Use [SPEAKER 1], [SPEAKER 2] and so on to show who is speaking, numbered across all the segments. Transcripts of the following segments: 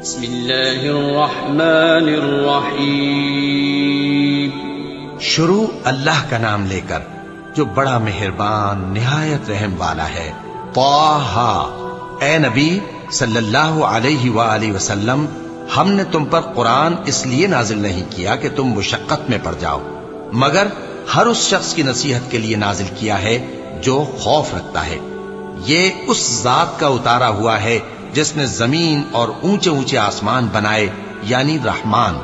[SPEAKER 1] بسم اللہ الرحمن الرحیم۔
[SPEAKER 2] شروع اللہ کا نام لے کر جو بڑا مہربان نہایت رحم والا ہے۔ طٰہٰ، اے نبی صلی اللہ علیہ وآلہ وسلم، ہم نے تم پر قرآن اس لیے نازل نہیں کیا کہ تم مشقت میں پڑ جاؤ، مگر ہر اس شخص کی نصیحت کے لیے نازل کیا ہے جو خوف رکھتا ہے۔ یہ اس ذات کا اتارا ہوا ہے جس نے زمین اور اونچے اونچے آسمان بنائے، یعنی رحمان،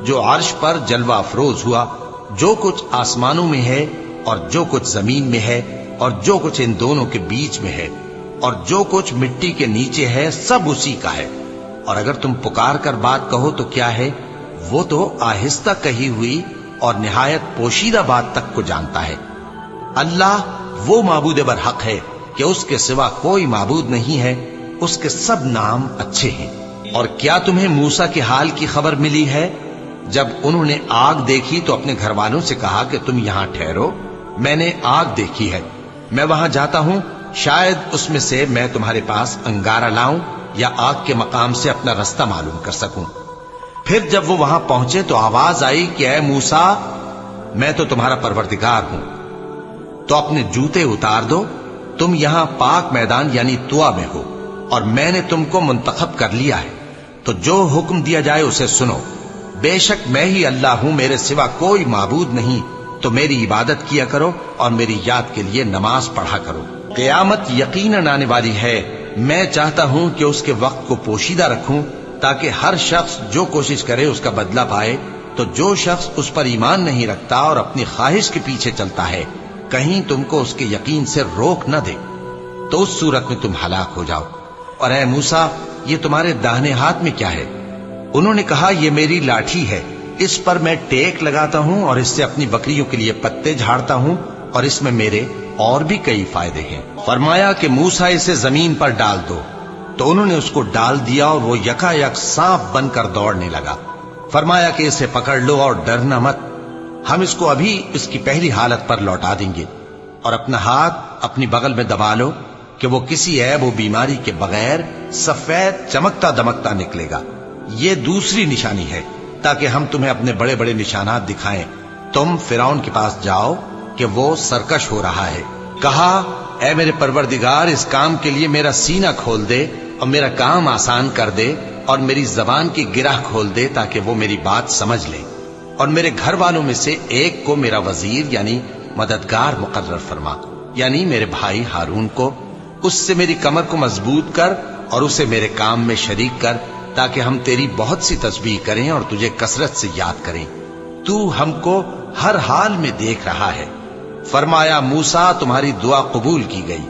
[SPEAKER 2] جو عرش پر جلوہ افروز ہوا۔ جو کچھ آسمانوں میں ہے اور جو کچھ زمین میں ہے اور جو کچھ ان دونوں کے بیچ میں ہے اور جو کچھ مٹی کے نیچے ہے، سب اسی کا ہے۔ اور اگر تم پکار کر بات کہو تو کیا ہے؟ وہ تو آہستہ کہی ہوئی اور نہایت پوشیدہ بات تک کو جانتا ہے۔ اللہ وہ معبود برحق ہے کہ اس کے سوا کوئی معبود نہیں ہے، اس کے سب نام اچھے ہیں۔ اور کیا تمہیں موسیٰ کے حال کی خبر ملی ہے؟ جب انہوں نے آگ دیکھی تو اپنے گھر والوں سے کہا کہ تم یہاں ٹھہرو، میں نے آگ دیکھی ہے، میں وہاں جاتا ہوں، شاید اس میں سے میں تمہارے پاس انگارہ لاؤں یا آگ کے مقام سے اپنا رستہ معلوم کر سکوں۔ پھر جب وہ وہاں پہنچے تو آواز آئی کہ اے موسیٰ، میں تو تمہارا پروردگار ہوں، تو اپنے جوتے اتار دو، تم یہاں پاک میدان یعنی طویٰ میں ہو، اور میں نے تم کو منتخب کر لیا ہے، تو جو حکم دیا جائے اسے سنو۔ بے شک میں ہی اللہ ہوں، میرے سوا کوئی معبود نہیں، تو میری عبادت کیا کرو اور میری یاد کے لیے نماز پڑھا کرو۔ قیامت یقیناً آنے والی ہے، میں چاہتا ہوں کہ اس کے وقت کو پوشیدہ رکھوں تاکہ ہر شخص جو کوشش کرے اس کا بدلہ پائے۔ تو جو شخص اس پر ایمان نہیں رکھتا اور اپنی خواہش کے پیچھے چلتا ہے، کہیں تم کو اس کے یقین سے روک نہ دے، تو اس صورت میں تم ہلاک ہو جاؤ۔ اور اے موسیٰ، یہ تمہارے داہنے ہاتھ میں کیا ہے؟ انہوں نے کہا یہ میری لاٹھی ہے، اس پر میں ٹیک لگاتا ہوں اور اس سے اپنی بکریوں کے لیے پتے جھاڑتا ہوں، اور اس میں میرے اور بھی کئی فائدے ہیں۔ فرمایا کہ موسیٰ اسے زمین پر ڈال دو، تو انہوں نے اس کو ڈال دیا اور وہ یکا یک سانپ بن کر دوڑنے لگا۔ فرمایا کہ اسے پکڑ لو اور ڈرنا مت، ہم اس کو ابھی اس کی پہلی حالت پر لوٹا دیں گے، اور اپنا ہاتھ اپنی بغل میں دبا لو کہ وہ کسی عیب و بیماری کے بغیر سفید چمکتا دمکتا نکلے گا۔ یہ دوسری نشانی ہے تاکہ ہم تمہیں اپنے بڑے بڑے نشانات دکھائیں۔ تم فرعون کے پاس جاؤ کہ وہ سرکش ہو رہا ہے۔ کہا اے میرے پروردگار، اس کام کے لیے میرا سینہ کھول دے اور میرا کام آسان کر دے، اور میری زبان کی گرہ کھول دے تاکہ وہ میری بات سمجھ لے، اور میرے گھر والوں میں سے ایک کو میرا وزیر یعنی مددگار مقرر فرما، یعنی میرے بھائی ہارون کو۔ اس سے میری کمر کو مضبوط کر اور اسے میرے کام میں شریک کر، تاکہ ہم تیری بہت سی تسبیح کریں اور تجھے کثرت سے یاد کریں، تو ہم کو ہر حال میں دیکھ رہا ہے۔ فرمایا موسیٰ، تمہاری دعا قبول کی گئی،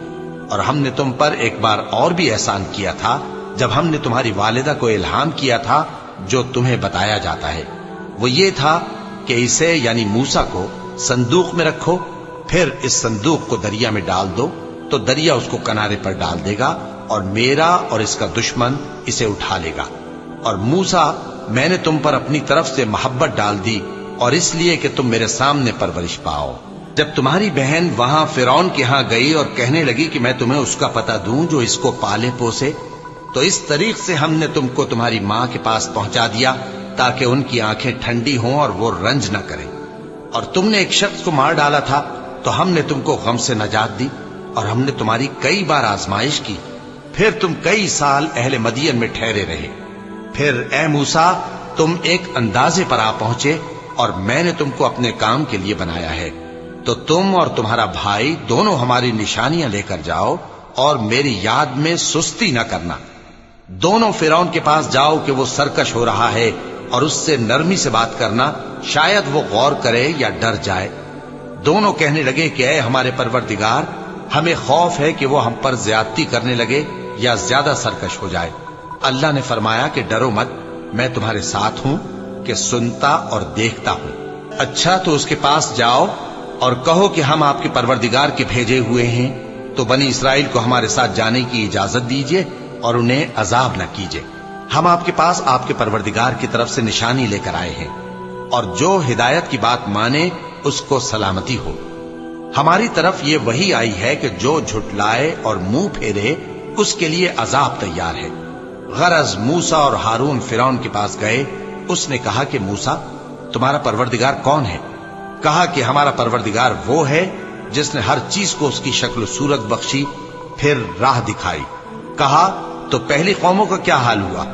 [SPEAKER 2] اور ہم نے تم پر ایک بار اور بھی احسان کیا تھا جب ہم نے تمہاری والدہ کو الہام کیا تھا جو تمہیں بتایا جاتا ہے۔ وہ یہ تھا کہ اسے یعنی موسیٰ کو صندوق میں رکھو، پھر اس صندوق کو دریا میں ڈال دو، تو دریا اس کو کنارے پر ڈال دے گا، اور میرا اور اس کا دشمن اسے اٹھا لے گا۔ اور موسیٰ، میں نے تم پر اپنی طرف سے محبت ڈال دی، اور اس لیے کہ تم میرے سامنے پرورش پاؤ۔ جب تمہاری بہن وہاں فرعون کے ہاں گئی اور کہنے لگی کہ میں تمہیں اس کا پتہ دوں جو اس کو پالے پوسے، تو اس طریق سے ہم نے تم کو تمہاری ماں کے پاس پہنچا دیا تاکہ ان کی آنکھیں ٹھنڈی ہوں اور وہ رنج نہ کریں۔ اور تم نے ایک شخص کو مار ڈالا تھا تو ہم نے تم کو غم سے نجات دی، اور ہم نے تمہاری کئی بار آزمائش کی، پھر تم کئی سال اہل مدین میں ٹھہرے رہے۔ پھر اے موسیٰ، تم ایک اندازے پر آ پہنچے، اور میں نے تم کو اپنے کام کے لیے بنایا ہے، تو تم اور تمہارا بھائی دونوں ہماری نشانیاں لے کر جاؤ، اور میری یاد میں سستی نہ کرنا۔ دونوں فرعون کے پاس جاؤ کہ وہ سرکش ہو رہا ہے، اور اس سے نرمی سے بات کرنا، شاید وہ غور کرے یا ڈر جائے۔ دونوں کہنے لگے کہ اے ہمارے پروردگار، ہمیں خوف ہے کہ وہ ہم پر زیادتی کرنے لگے یا زیادہ سرکش ہو جائے۔ اللہ نے فرمایا کہ ڈرو مت، میں تمہارے ساتھ ہوں کہ سنتا اور دیکھتا ہوں۔ اچھا، تو اس کے پاس جاؤ اور کہو کہ ہم آپ کے پروردگار کے بھیجے ہوئے ہیں، تو بنی اسرائیل کو ہمارے ساتھ جانے کی اجازت دیجیے اور انہیں عذاب نہ کیجیے۔ ہم آپ کے پاس آپ کے پروردگار کی طرف سے نشانی لے کر آئے ہیں، اور جو ہدایت کی بات مانے اس کو سلامتی ہو۔ ہماری طرف یہ وحی آئی ہے کہ جو جھٹلائے اور منہ پھیرے اس کے لیے عذاب تیار ہے۔ غرض موسا اور ہارون فرعون کے پاس گئے. اس نے کہا کہ موسا تمہارا پروردگار کون ہے؟ کہا کہ ہمارا پروردگار وہ ہے جس نے ہر چیز کو اس کی شکل و صورت بخشی پھر راہ دکھائی. کہا تو پہلی قوموں کا کیا حال ہوا؟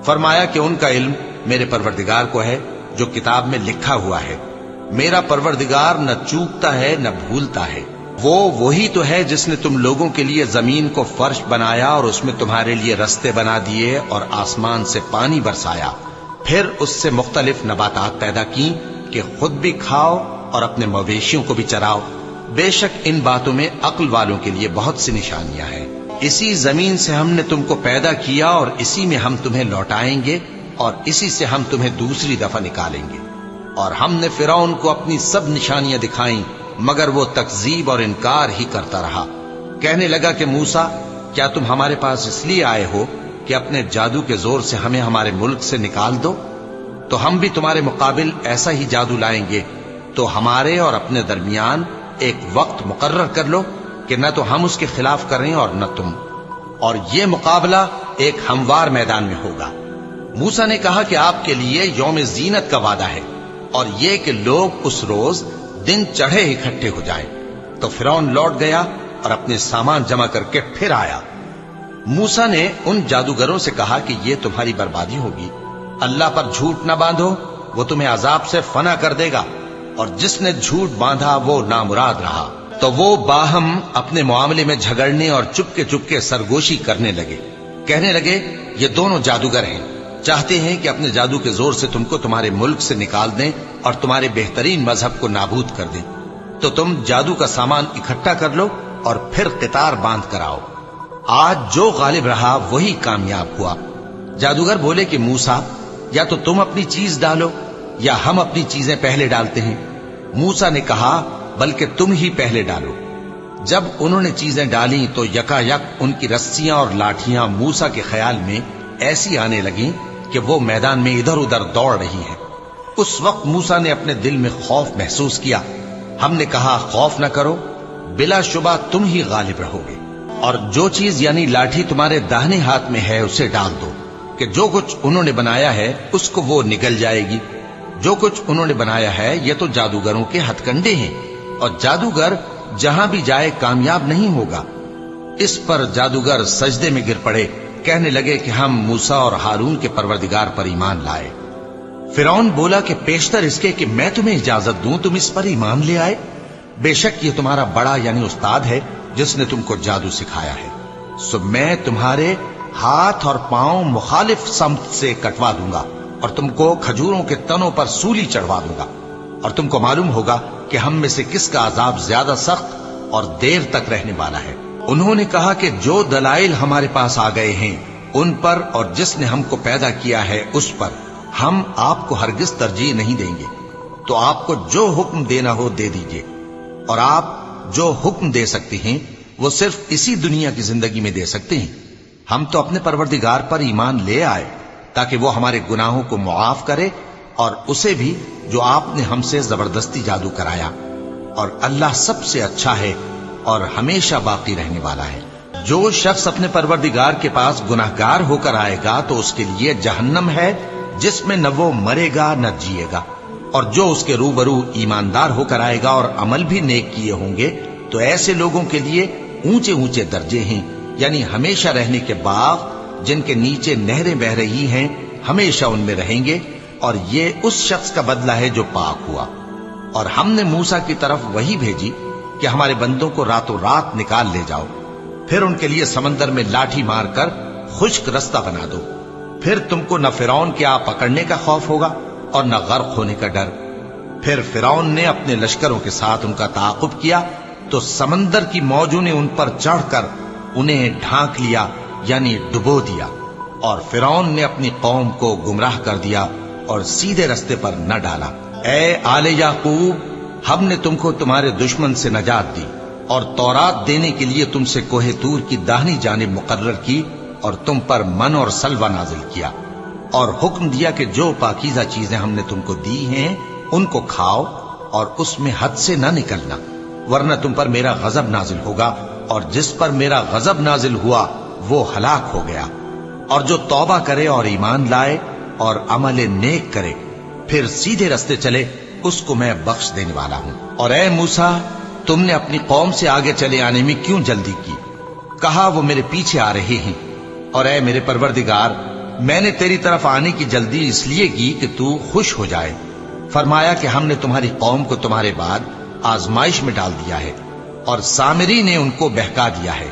[SPEAKER 2] فرمایا کہ ان کا علم میرے پروردگار کو ہے جو کتاب میں لکھا ہوا ہے. میرا پروردگار نہ چوکتا ہے نہ بھولتا ہے. وہ وہی تو ہے جس نے تم لوگوں کے لیے زمین کو فرش بنایا اور اس میں تمہارے لیے رستے بنا دیے اور آسمان سے پانی برسایا، پھر اس سے مختلف نباتات پیدا کی کہ خود بھی کھاؤ اور اپنے مویشیوں کو بھی چراؤ. بے شک ان باتوں میں عقل والوں کے لیے بہت سی نشانیاں ہیں. اسی زمین سے ہم نے تم کو پیدا کیا اور اسی میں ہم تمہیں لوٹائیں گے اور اسی سے ہم تمہیں دوسری دفعہ نکالیں گے. اور ہم نے فرعون کو اپنی سب نشانیاں دکھائیں مگر وہ تکذیب اور انکار ہی کرتا رہا. کہنے لگا کہ موسیٰ کیا تم ہمارے پاس اس لیے آئے ہو کہ اپنے جادو کے زور سے ہمیں ہمارے ملک سے نکال دو؟ تو ہم بھی تمہارے مقابل ایسا ہی جادو لائیں گے. تو ہمارے اور اپنے درمیان ایک وقت مقرر کر لو کہ نہ تو ہم اس کے خلاف کریں اور نہ تم، اور یہ مقابلہ ایک ہموار میدان میں ہوگا. موسیٰ نے کہا کہ آپ کے لیے یوم زینت کا وعدہ ہے اور یہ کہ لوگ اس روز دن چڑھے اکٹھے ہو جائیں. تو فرعون لوٹ گیا اور اپنے سامان جمع کر کے پھر آیا. موسیٰ نے ان جادوگروں سے کہا کہ یہ تمہاری بربادی ہوگی. اللہ پر جھوٹ نہ باندھو، وہ تمہیں عذاب سے فنا کر دے گا. اور جس نے جھوٹ باندھا وہ نامراد رہا. تو وہ باہم اپنے معاملے میں جھگڑنے اور چپکے سرگوشی کرنے لگے. کہنے لگے یہ دونوں جادوگر ہیں، چاہتے ہیں کہ اپنے جادو کے زور سے تم کو تمہارے ملک سے نکال دیں اور تمہارے بہترین مذہب کو نابود کر دیں. تو تم جادو کا سامان اکٹھا کر لو اور پھر قطار باندھ کر آؤ. آج جو غالب رہا وہی کامیاب ہوا. جادوگر بولے کہ موسیٰ یا تو تم اپنی چیز ڈالو یا ہم اپنی چیزیں پہلے ڈالتے ہیں. موسیٰ نے کہا بلکہ تم ہی پہلے ڈالو. جب انہوں نے چیزیں ڈالیں تو یکا یک ان کی رسیاں اور لاٹھیاں موسیٰ کے خیال میں ایسی آنے لگیں کہ وہ میدان میں ادھر ادھر دوڑ رہی ہیں. اس وقت موسیٰ نے اپنے دل میں خوف محسوس کیا. ہم نے کہا خوف نہ کرو، بلا شبہ تم ہی غالب رہو گے. اور جو چیز یعنی لاٹھی تمہارے داہنے ہاتھ میں ہے اسے ڈال دو کہ جو کچھ انہوں نے بنایا ہے اس کو وہ نگل جائے گی. جو کچھ انہوں نے بنایا ہے یہ تو جادوگروں کے ہتھ کنڈے ہیں اور جادوگر جہاں بھی جائے کامیاب نہیں ہوگا. اس پر جادوگر سجدے میں گر پڑے. کہنے لگے کہ ہم موسیٰ اور ہارون کے پروردگار پر ایمان لائے. فرعون بولا کہ پیشتر اس کے کہ میں تمہیں اجازت دوں تم اس پر ایمان لے آئے. بے شک یہ تمہارا بڑا یعنی استاد ہے جس نے تم کو جادو سکھایا ہے. سو میں تمہارے ہاتھ اور پاؤں مخالف سمت سے کٹوا دوں گا اور تم کو کھجوروں کے تنوں پر سولی چڑھوا دوں گا اور تم کو معلوم ہوگا کہ ہم میں سے کس کا عذاب زیادہ سخت اور دیر تک رہنے والا ہے. انہوں نے کہا کہ جو دلائل ہمارے پاس آ گئے ہیں ان پر اور جس نے ہم کو پیدا کیا ہے اس پر ہم آپ کو ہرگز ترجیح نہیں دیں گے. تو آپ کو جو حکم دینا ہو دے دیجئے، اور آپ جو حکم دے سکتے ہیں وہ صرف اسی دنیا کی زندگی میں دے سکتے ہیں. ہم تو اپنے پروردگار پر ایمان لے آئے تاکہ وہ ہمارے گناہوں کو معاف کرے اور اسے بھی جو آپ نے ہم سے زبردستی جادو کرایا. اور اللہ سب سے اچھا ہے اور ہمیشہ باقی رہنے والا ہے. جو شخص اپنے پروردگار کے پاس گناہگار ہو کر آئے گا تو اس کے لیے جہنم ہے جس میں نہ وہ مرے گا نہ جیے گا. اور جو اس کے روبرو ایماندار ہو کر آئے گا اور عمل بھی نیک کیے ہوں گے تو ایسے لوگوں کے لیے اونچے اونچے درجے ہیں، یعنی ہمیشہ رہنے کے باغ جن کے نیچے نہریں بہ رہی ہیں، ہمیشہ ان میں رہیں گے. اور یہ اس شخص کا بدلہ ہے جو پاک ہوا. اور ہم نے موسیٰ کی طرف وہی بھیجی کہ ہمارے بندوں کو راتوں رات نکال لے جاؤ، پھر ان کے لیے سمندر میں لاٹھی مار کر خشک رستہ بنا دو. پھر تم کو نہ فرعون کے آ پکڑنے کا خوف ہوگا اور نہ غرق ہونے کا ڈر. پھر فرعون نے اپنے لشکروں کے ساتھ ان کا تعاقب کیا تو سمندر کی موجوں نے ان پر چڑھ کر انہیں ڈھانک لیا یعنی ڈبو دیا. اور فرعون نے اپنی قوم کو گمراہ کر دیا اور سیدھے رستے پر نہ ڈالا. اے آل یعقوب، ہم نے تم کو تمہارے دشمن سے نجات دی اور تورات دینے کے لیے تم سے کوہ طور کی داہنی جانب مقرر کی اور تم پر من اور سلوہ نازل کیا اور حکم دیا کہ جو پاکیزہ چیزیں ہم نے تم کو دی ہیں ان کو کھاؤ اور اس میں حد سے نہ نکلنا، ورنہ تم پر میرا غضب نازل ہوگا اور جس پر میرا غضب نازل ہوا وہ ہلاک ہو گیا. اور جو توبہ کرے اور ایمان لائے اور عمل نیک کرے پھر سیدھے رستے چلے اس کو میں بخش دینے والا ہوں۔ اور اے موسیٰ، تم نے اپنی قوم سے آگے چلے آنے میں کیوں جلدی کی؟ کہا وہ میرے پیچھے آ رہے ہیں۔ اور اے میرے پروردگار، میں نے تیری طرف آنے کی جلدی اس لیے کی کہ تو خوش ہو جائے۔ فرمایا کہ ہم نے تمہاری قوم کو تمہارے بعد آزمائش میں ڈال دیا ہے اور سامری نے ان کو بہکا دیا ہے۔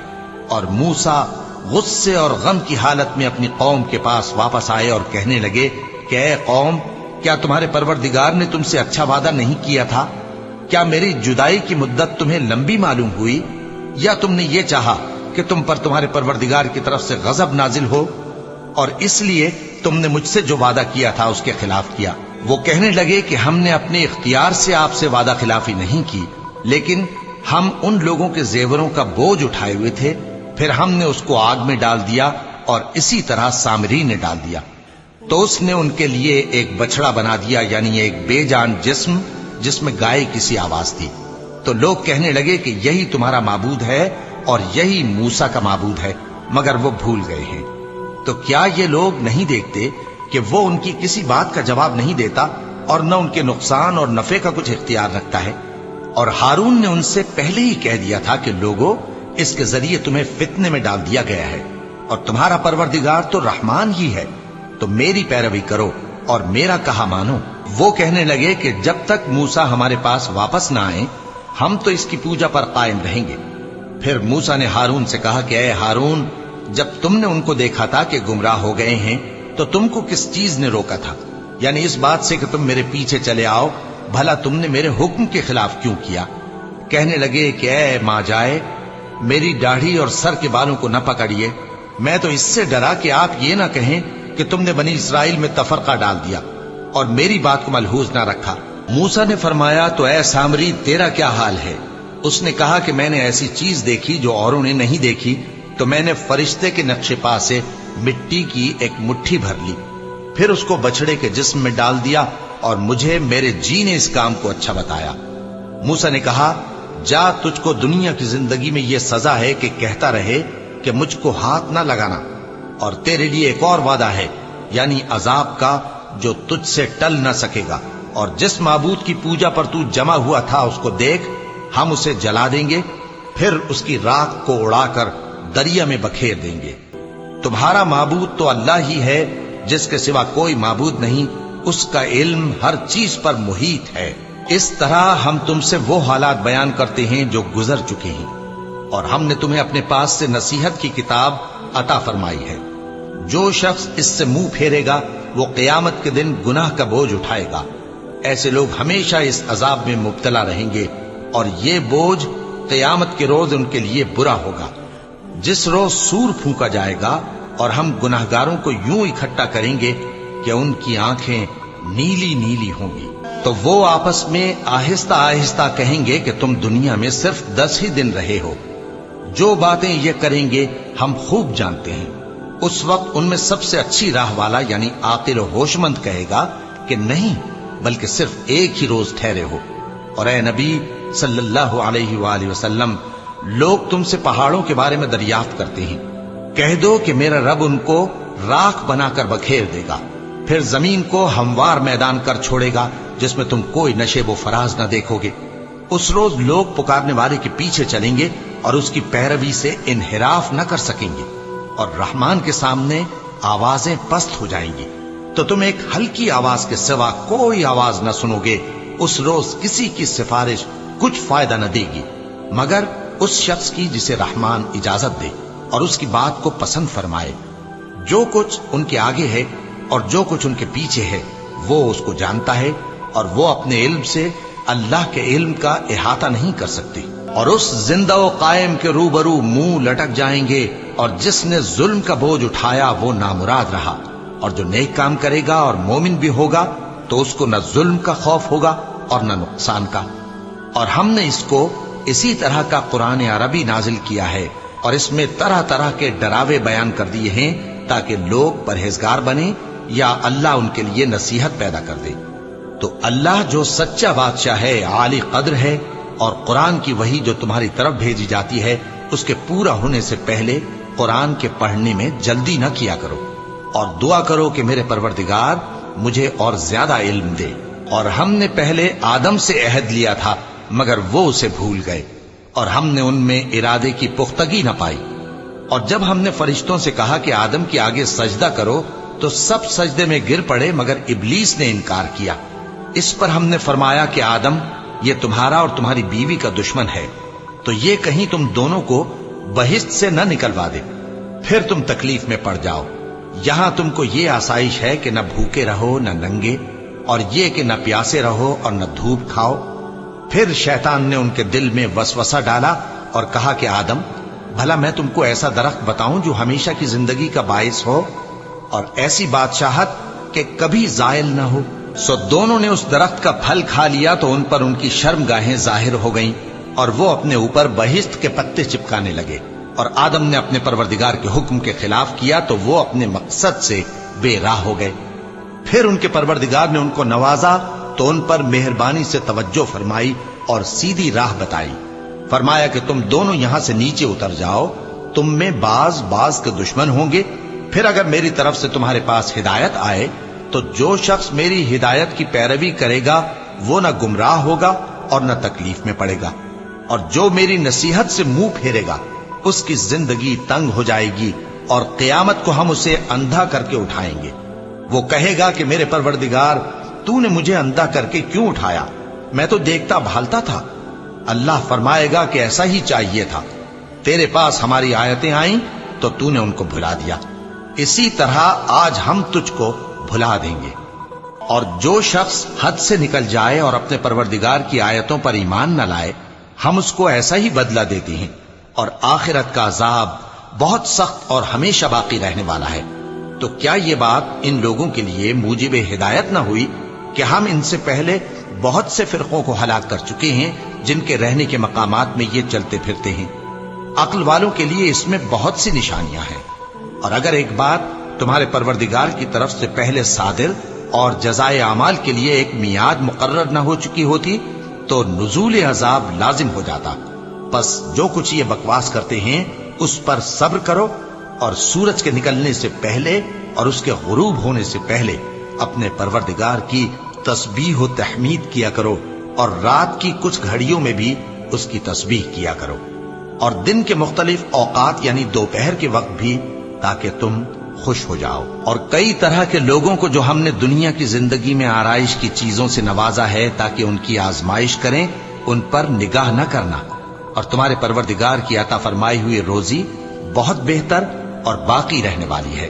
[SPEAKER 2] اور موسیٰ غصے اور غم کی حالت میں اپنی قوم کے پاس واپس آئے اور کہنے لگے کہ اے قوم، کیا تمہارے پروردگار نے تم سے اچھا وعدہ نہیں کیا تھا؟ کیا میری جدائی کی مدت تمہیں لمبی معلوم ہوئی، یا تم نے یہ چاہا کہ تم پر تمہارے پروردگار کی طرف سے غضب نازل ہو، اور اس لیے تم نے مجھ سے جو وعدہ کیا تھا اس کے خلاف کیا؟ وہ کہنے لگے کہ ہم نے اپنے اختیار سے آپ سے وعدہ خلافی نہیں کی، لیکن ہم ان لوگوں کے زیوروں کا بوجھ اٹھائے ہوئے تھے، پھر ہم نے اس کو آگ میں ڈال دیا اور اسی طرح سامری نے ڈال دیا۔ تو اس نے ان کے لیے ایک بچڑا بنا دیا، یعنی ایک بے جان جسم جس میں گائے کی سی آواز تھی۔ تو لوگ کہنے لگے کہ یہی تمہارا معبود ہے اور یہی موسیٰ کا معبود ہے، مگر وہ بھول گئے ہیں۔ تو کیا یہ لوگ نہیں دیکھتے کہ وہ ان کی کسی بات کا جواب نہیں دیتا اور نہ ان کے نقصان اور نفع کا کچھ اختیار رکھتا ہے؟ اور ہارون نے ان سے پہلے ہی کہہ دیا تھا کہ لوگوں، اس کے ذریعے تمہیں فتنے میں ڈال دیا گیا ہے، اور تمہارا پروردگار تو رحمان ہی ہے، تو میری پیروی کرو اور میرا کہا مانو۔ وہ کہنے لگے کہ جب تک موسیٰ ہمارے پاس واپس نہ آئے ہم تو اس کی پوجا پر قائم رہیں گے۔ پھر موسیٰ نے ہارون سے کہا کہ اے ہارون، جب تم نے ان کو دیکھا تھا کہ گمراہ ہو گئے ہیں تو تم کو کس چیز نے روکا تھا؟ یعنی اس بات سے کہ تم میرے پیچھے چلے آؤ، بھلا تم نے میرے حکم کے خلاف کیوں کیا؟ کہنے لگے کہ اے ماں جائے، میری داڑھی اور سر کے بالوں کو نہ پکڑیے، میں تو اس سے ڈرا کہ آپ یہ نہ کہیں کہ تم نے بنی اسرائیل میں تفرقہ ڈال دیا اور میری بات کو ملحوظ نہ رکھا۔ موسیٰ نے فرمایا تو اے سامری، تیرا کیا حال ہے؟ اس نے کہا کہ میں نے ایسی چیز دیکھی جو اوروں نے نہیں دیکھی، تو میں نے فرشتے کے نقش پا سے مٹی کی ایک مٹھی بھر لی، پھر اس کو بچڑے کے جسم میں ڈال دیا، اور مجھے میرے جی نے اس کام کو اچھا بتایا۔ موسیٰ نے کہا جا، تجھ کو دنیا کی زندگی میں یہ سزا ہے کہ کہتا رہے کہ مجھ کو ہاتھ نہ لگانا، اور تیرے لیے ایک اور وعدہ ہے، یعنی عذاب کا جو تجھ سے ٹل نہ سکے گا، اور جس معبود کی پوجا پر تو جمع ہوا تھا اس کو دیکھ، ہم اسے جلا دیں گے، پھر اس کی راکھ کو اڑا کر دریا میں بکھیر دیں گے۔ تمہارا معبود تو اللہ ہی ہے، جس کے سوا کوئی معبود نہیں، اس کا علم ہر چیز پر محیط ہے۔ اس طرح ہم تم سے وہ حالات بیان کرتے ہیں جو گزر چکے ہیں، اور ہم نے تمہیں اپنے پاس سے نصیحت کی کتاب عطا فرمائی ہے۔ جو شخص اس سے منہ پھیرے گا وہ قیامت کے دن گناہ کا بوجھ اٹھائے گا۔ ایسے لوگ ہمیشہ اس عذاب میں مبتلا رہیں گے، اور یہ بوجھ قیامت کے روز ان کے لیے برا ہوگا، جس روز سور پھونکا جائے گا، اور ہم گناہگاروں کو یوں اکٹھا کریں گے کہ ان کی آنکھیں نیلی نیلی ہوں گی۔ تو وہ آپس میں آہستہ آہستہ کہیں گے کہ تم دنیا میں صرف 10 ہی دن رہے ہو، جو باتیں یہ کریں گے ہم خوب جانتے ہیں۔ اس وقت ان میں سب سے اچھی راہ والا یعنی عاقل و ہوش مند کہے گا کہ نہیں، بلکہ صرف ایک ہی روز ٹھہرے ہو۔ اور اے نبی صلی اللہ علیہ وآلہ وسلم، لوگ تم سے پہاڑوں کے بارے میں دریافت کرتے ہیں، کہہ دو کہ میرا رب ان کو راکھ بنا کر بکھیر دے گا، پھر زمین کو ہموار میدان کر چھوڑے گا جس میں تم کوئی نشیب و فراز نہ دیکھو گے۔ اس روز لوگ پکارنے والے کے پیچھے چلیں گے اور اس کی پیروی سے انحراف نہ کر سکیں گے، اور رحمان کے سامنے آوازیں پست ہو جائیں گی، تو تم ایک ہلکی آواز کے سوا کوئی آواز نہ سنو گے۔ اس روز کسی کی سفارش کچھ فائدہ نہ دے گی مگر اس شخص کی جسے رحمان اجازت دے اور اس کی بات کو پسند فرمائے۔ جو کچھ ان کے آگے ہے اور جو کچھ ان کے پیچھے ہے وہ اس کو جانتا ہے، اور وہ اپنے علم سے اللہ کے علم کا احاطہ نہیں کر سکتے۔ اور اس زندہ و قائم کے روبرو منہ لٹک جائیں گے، اور جس نے ظلم کا بوجھ اٹھایا وہ نامراد رہا، اور جو نیک کام کرے گا اور مومن بھی ہوگا تو اس کو نہ ظلم کا خوف ہوگا اور نہ نقصان کا۔ اور ہم نے اس کو اسی طرح کا قرآن عربی نازل کیا ہے، اور اس میں طرح طرح کے ڈراوے بیان کر دیے ہیں تاکہ لوگ پرہیزگار بنیں یا اللہ ان کے لیے نصیحت پیدا کر دے۔ تو اللہ جو سچا بادشاہ ہے، عالی قدر ہے، اور قرآن کی وحی جو تمہاری طرف بھیجی جاتی ہے اس کے پورا ہونے سے پہلے قرآن کے پڑھنے میں جلدی نہ کیا کرو، اور دعا کرو کہ میرے پروردگار مجھے اور زیادہ علم دے۔ اور ہم نے پہلے آدم سے عہد لیا تھا مگر وہ اسے بھول گئے، اور ہم نے ان میں ارادے کی پختگی نہ پائی۔ اور جب ہم نے فرشتوں سے کہا کہ آدم کے آگے سجدہ کرو تو سب سجدے میں گر پڑے مگر ابلیس نے انکار کیا۔ اس پر ہم نے فرمایا کہ آدم، یہ تمہارا اور تمہاری بیوی کا دشمن ہے، تو یہ کہیں تم دونوں کو بہشت سے نہ نکلوا دے، پھر تم تکلیف میں پڑ جاؤ۔ یہاں تم کو یہ آسائش ہے کہ نہ بھوکے رہو نہ ننگے، اور یہ کہ نہ پیاسے رہو اور نہ دھوپ کھاؤ۔ پھر شیطان نے ان کے دل میں وسوسہ ڈالا اور کہا کہ آدم، بھلا میں تم کو ایسا درخت بتاؤں جو ہمیشہ کی زندگی کا باعث ہو اور ایسی بادشاہت کہ کبھی زائل نہ ہو؟ سو دونوں نے اس درخت کا پھل کھا لیا تو ان پر ان کی شرم گاہیں ظاہر ہو گئیں، اور وہ اپنے اوپر بہشت کے پتے چپکانے لگے۔ اور آدم نے اپنے پروردگار کے حکم کے خلاف کیا تو وہ اپنے مقصد سے بے راہ ہو گئے۔ پھر ان کے پروردگار نے ان کو نوازا تو ان پر مہربانی سے توجہ فرمائی اور سیدھی راہ بتائی۔ فرمایا کہ تم دونوں یہاں سے نیچے اتر جاؤ، تم میں بعض کے دشمن ہوں گے، پھر اگر میری طرف سے تمہارے پاس ہدایت آئے تو جو شخص میری ہدایت کی پیروی کرے گا وہ نہ گمراہ ہوگا اور نہ تکلیف میں پڑے گا، اور جو میری نصیحت سے منہ پھیرے گا اس کی زندگی تنگ ہو جائے گی، اور قیامت کو ہم اسے اندھا کر کے اٹھائیں گے۔ وہ کہے گا کہ میرے پروردگار، تو نے مجھے اندھا کر کے کیوں اٹھایا؟ میں تو دیکھتا بھالتا تھا۔ اللہ فرمائے گا کہ ایسا ہی چاہیے تھا، تیرے پاس ہماری آیتیں آئیں تو تو نے ان کو بھلا دیا، اسی طرح آج ہم تجھ کو بھلا دیں گے۔ اور جو شخص حد سے نکل جائے اور اپنے پروردگار کی آیتوں پر ایمان نہ لائے، ہم اس کو ایسا ہی بدلہ دیتے ہیں، اور آخرت کا عذاب بہت سخت اور ہمیشہ باقی رہنے والا ہے۔ تو کیا یہ بات ان لوگوں کے لیے موجب ہدایت نہ ہوئی کہ ہم ان سے پہلے بہت سے فرقوں کو ہلاک کر چکے ہیں جن کے رہنے کے مقامات میں یہ چلتے پھرتے ہیں؟ عقل والوں کے لیے اس میں بہت سی نشانیاں ہیں۔ اور اگر ایک بات تمہارے پروردگار کی طرف سے پہلے صادر اور جزائے اعمال کے لیے ایک میعاد مقرر نہ ہو چکی ہوتی تو نزول عذاب لازم ہو جاتا۔ پس جو کچھ یہ بکواس کرتے ہیں اس پر صبر کرو، اور سورج کے نکلنے سے پہلے اور اس کے غروب ہونے سے پہلے اپنے پروردگار کی تسبیح و تحمید کیا کرو، اور رات کی کچھ گھڑیوں میں بھی اس کی تسبیح کیا کرو، اور دن کے مختلف اوقات یعنی دوپہر کے وقت بھی، تاکہ تم خوش ہو جاؤ۔ اور کئی طرح کے لوگوں کو جو ہم نے دنیا کی زندگی میں آرائش کی چیزوں سے نوازا ہے تاکہ ان کی آزمائش کریں، ان پر نگاہ نہ کرنا، اور تمہارے پروردگار کی عطا فرمائی ہوئی روزی بہت بہتر اور باقی رہنے والی ہے۔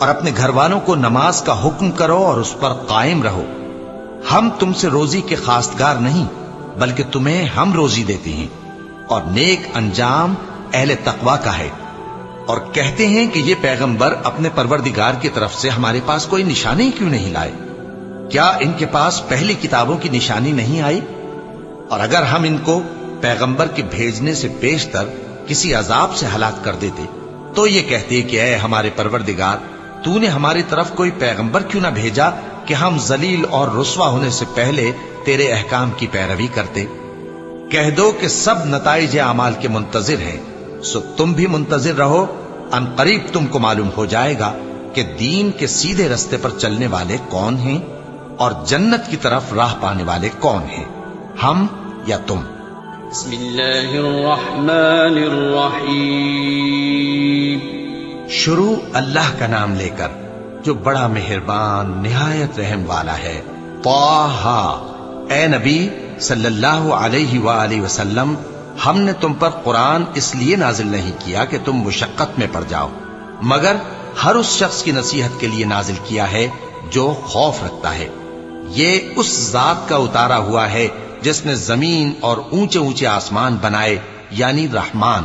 [SPEAKER 2] اور اپنے گھر والوں کو نماز کا حکم کرو اور اس پر قائم رہو۔ ہم تم سے روزی کے خواستگار نہیں بلکہ تمہیں ہم روزی دیتے ہیں، اور نیک انجام اہل تقوی کا ہے۔ اور کہتے ہیں کہ یہ پیغمبر اپنے پروردگار کی طرف سے ہمارے پاس کوئی نشانی کیوں نہیں لائے؟ کیا ان کے پاس پہلی کتابوں کی نشانی نہیں آئی؟ اور اگر ہم ان کو پیغمبر کے بھیجنے سے پیشتر کسی عذاب سے ہلاک کر دیتے تو یہ کہتے کہ اے ہمارے پروردگار، تو نے ہماری طرف کوئی پیغمبر کیوں نہ بھیجا کہ ہم ذلیل اور رسوا ہونے سے پہلے تیرے احکام کی پیروی کرتے۔ کہہ دو کہ سب نتائج اعمال کے منتظر ہیں، سو تم بھی منتظر رہو، ان قریب تم کو معلوم ہو جائے گا کہ دین کے سیدھے رستے پر چلنے والے کون ہیں اور جنت کی طرف راہ پانے والے کون ہیں، ہم یا تم۔
[SPEAKER 1] بسم اللہ الرحمن الرحیم۔
[SPEAKER 2] شروع اللہ کا نام لے کر جو بڑا مہربان نہایت رحم والا ہے۔ طٰہٰ، اے نبی صلی اللہ علیہ وآلہ وسلم، ہم نے تم پر قرآن اس لیے نازل نہیں کیا کہ تم مشقت میں پڑ جاؤ، مگر ہر اس شخص کی نصیحت کے لیے نازل کیا ہے جو خوف رکھتا ہے۔ یہ اس ذات کا اتارا ہوا ہے جس نے زمین اور اونچے اونچے آسمان بنائے، یعنی رحمان،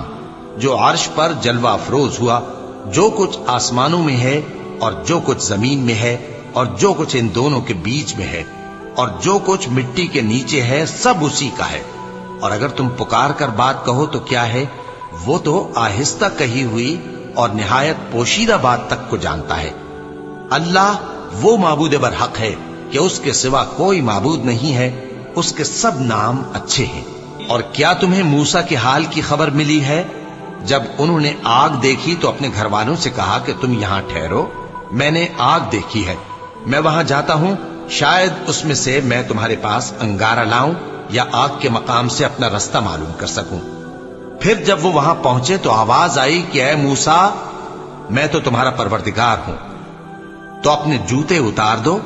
[SPEAKER 2] جو عرش پر جلوہ افروز ہوا۔ جو کچھ آسمانوں میں ہے اور جو کچھ زمین میں ہے اور جو کچھ ان دونوں کے بیچ میں ہے اور جو کچھ مٹی کے نیچے ہے، سب اسی کا ہے۔ اور اگر تم پکار کر بات کہو تو کیا ہے، وہ تو آہستہ کہی ہوئی اور نہایت پوشیدہ بات تک کو جانتا ہے۔ اللہ وہ معبود برحق ہے کہ اس کے سوا کوئی معبود نہیں ہے، اس کے سب نام اچھے ہیں۔ اور کیا تمہیں موسیٰ کے حال کی خبر ملی ہے؟ جب انہوں نے آگ دیکھی تو اپنے گھر والوں سے کہا کہ تم یہاں ٹھہرو، میں نے آگ دیکھی ہے، میں وہاں جاتا ہوں، شاید اس میں سے میں تمہارے پاس انگارہ لاؤں یا آگ کے مقام سے اپنا رستہ معلوم کر سکوں۔ پھر جب وہ وہاں پہنچے تو آواز آئی کہ اے موسیٰ، میں تو تمہارا پروردگار ہوں، تو اپنے جوتے اتار دو،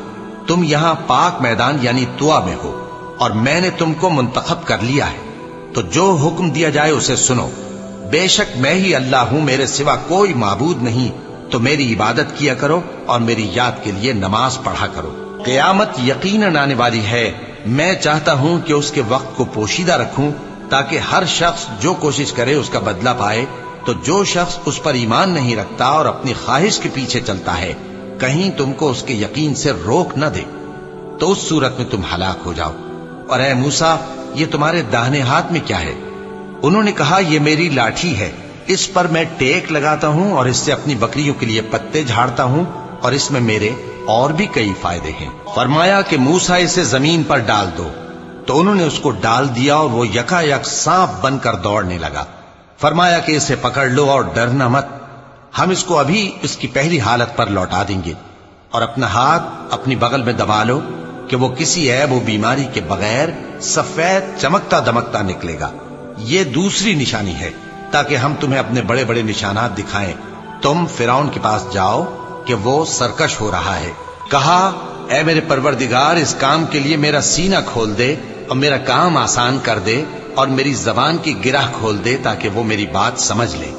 [SPEAKER 2] تم یہاں پاک میدان یعنی طوا میں ہو، اور میں نے تم کو منتخب کر لیا ہے، تو جو حکم دیا جائے اسے سنو، بے شک میں ہی اللہ ہوں، میرے سوا کوئی معبود نہیں، تو میری عبادت کیا کرو اور میری یاد کے لیے نماز پڑھا کرو۔ قیامت یقیناً آنے والی ہے، میں چاہتا ہوں کہ اس کے وقت کو پوشیدہ رکھوں تاکہ ہر شخص جو کوشش کرے اس کا بدلہ پائے، تو جو شخص اس پر ایمان نہیں رکھتا اور اپنی خواہش کے پیچھے چلتا ہے کہیں تم کو اس کے یقین سے روک نہ دے، تو اس صورت میں تم ہلاک ہو جاؤ۔ اور اے موسیٰ، یہ تمہارے داہنے ہاتھ میں کیا ہے؟ انہوں نے کہا یہ میری لاٹھی ہے، اس پر میں ٹیک لگاتا ہوں اور اس سے اپنی بکریوں کے لیے پتے جھاڑتا ہوں، اور اس میں میرے اور بھی کئی فائدے ہیں۔ فرمایا کہ موسیٰ اسے زمین پر ڈال دو، تو انہوں نے اس کو ڈال دیا اور وہ یکا یک سانپ بن کر دوڑنے لگا۔ فرمایا کہ اسے پکڑ لو اور ڈرنا مت، ہم اس کو ابھی اس کی پہلی حالت پر لوٹا دیں گے، اور اپنا ہاتھ اپنی بغل میں دبا لو کہ وہ کسی عیب و بیماری کے بغیر سفید چمکتا دمکتا نکلے گا۔ یہ دوسری نشانی ہے تاکہ ہم تمہیں اپنے بڑے بڑے نشانات دکھائیں۔ تم فرعون کے پاس جاؤ کہ وہ سرکش ہو رہا ہے۔ کہا اے میرے پروردگار، اس کام کے لیے میرا سینہ کھول دے اور میرا کام آسان کر دے، اور میری زبان کی گرہ کھول دے تاکہ وہ میری بات سمجھ لے،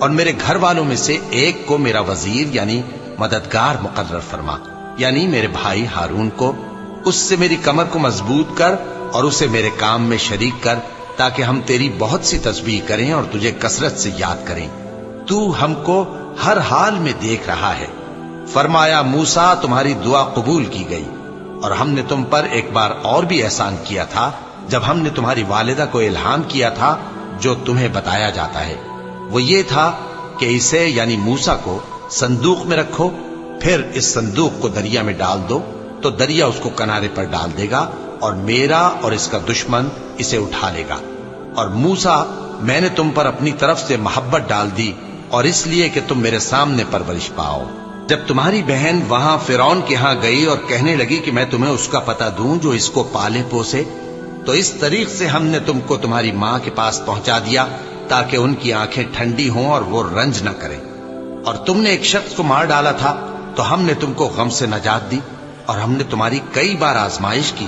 [SPEAKER 2] اور میرے گھر والوں میں سے ایک کو میرا وزیر یعنی مددگار مقرر فرما، یعنی میرے بھائی ہارون کو، اس سے میری کمر کو مضبوط کر اور اسے میرے کام میں شریک کر، تاکہ ہم تیری بہت سی تسبیح کریں اور تجھے کثرت سے یاد کریں، تو ہم کو ہر حال میں دیکھ رہا ہے۔ فرمایا موسیٰ، تمہاری دعا قبول کی گئی، اور ہم نے تم پر ایک بار اور بھی احسان کیا تھا جب ہم نے تمہاری والدہ کو الہام کیا تھا جو تمہیں بتایا جاتا ہے، وہ یہ تھا کہ اسے یعنی موسیٰ کو صندوق میں رکھو، پھر اس صندوق کو دریا میں ڈال دو تو دریا اس کو کنارے پر ڈال دے گا، اور میرا اور اس کا دشمن اسے اٹھا لے گا۔ اور موسیٰ، میں نے تم پر اپنی طرف سے محبت ڈال دی، اور اس لیے کہ تم میرے سامنے پرورش پاؤ۔ جب تمہاری بہن وہاں فرعون کے ہاں گئی اور کہنے لگی کہ میں تمہیں اس کا پتہ دوں جو اس کو پالے پوسے، تو اس طریق سے ہم نے تم کو تمہاری ماں کے پاس پہنچا دیا تاکہ ان کی آنکھیں ٹھنڈی ہوں اور وہ رنج نہ کریں۔ اور تم نے ایک شخص کو مار ڈالا تھا تو ہم نے تم کو غم سے نجات دی، اور ہم نے تمہاری کئی بار آزمائش کی،